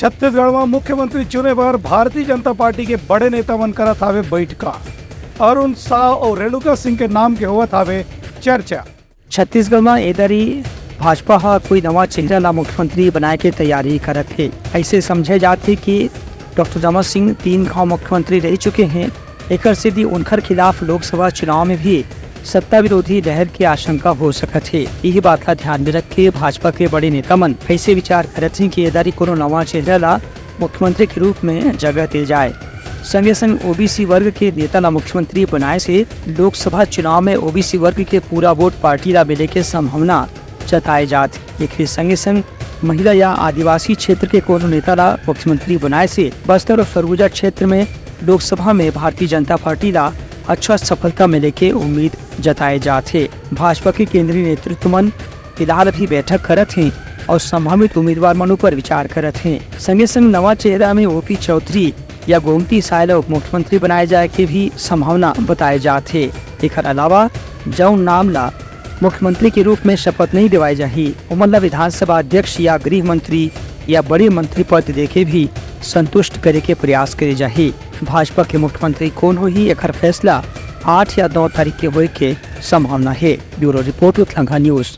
छत्तीसगढ़ में मुख्यमंत्री चुने बर भारतीय जनता पार्टी के बड़े नेता मन करत हावे बैठका। अरुण साव और रेणुका सिंह के नाम के होवत हावे चर्चा। छत्तीसगढ़ में एदरी भाजपा हा कोई नवा चेहरा ला मुख्यमंत्री बनाए के तैयारी करत है। ऐसे समझे जाते कि डॉक्टर रमन सिंह 3 घाव मुख्यमंत्री रह चुके हैं। एकर सिद्धि उनकर खिलाफ लोकसभा चुनाव में भी सत्ता विरोधी लहर की आशंका हो सकत है। यही बात का ध्यान में रख के भाजपा के बड़े नेता मन ऐसे विचार करत हैं कि एदारी कोनो नवा चेहरा ला मुख्यमंत्री के रूप में जगह दिल जाए। संगे संग ओबीसी वर्ग के नेता ला मुख्यमंत्री बनाए से लोकसभा चुनाव में ओबीसी वर्ग के पूरा वोट पार्टी ला मिले के संभावना जताए जात। एक संगे संग महिला या आदिवासी क्षेत्र के कोनो नेता ला मुख्यमंत्री बनाए से बस्तर और सरगुजा क्षेत्र में लोकसभा में भारतीय जनता पार्टी ला अच्छा सफलता मिले के उम्मीद जताए जाते। भाजपा के केंद्रीय नेतृत्व मन फिलहाल भी बैठक करत हैं और संभावित उम्मीदवार मनों पर विचार करत हैं। संगे संग नवा चेहरा में ओपी चौधरी या गोमती सायला उप मुख्यमंत्री बनाए जाए के भी संभावना बताए जाते। एकर अलावा जौन नाम ला मुख्यमंत्री के रूप में शपथ नहीं दिवाई जाही उमन ला विधानसभा अध्यक्ष या गृह मंत्री या बड़े मंत्री पद देके भी संतुष्ट करे के प्रयास करे जाही। भाजपा के मुख्यमंत्री कौन हो ही एकर फैसला 8 या 9 तारीख के होए के संभावना है। Bureau report Langha news.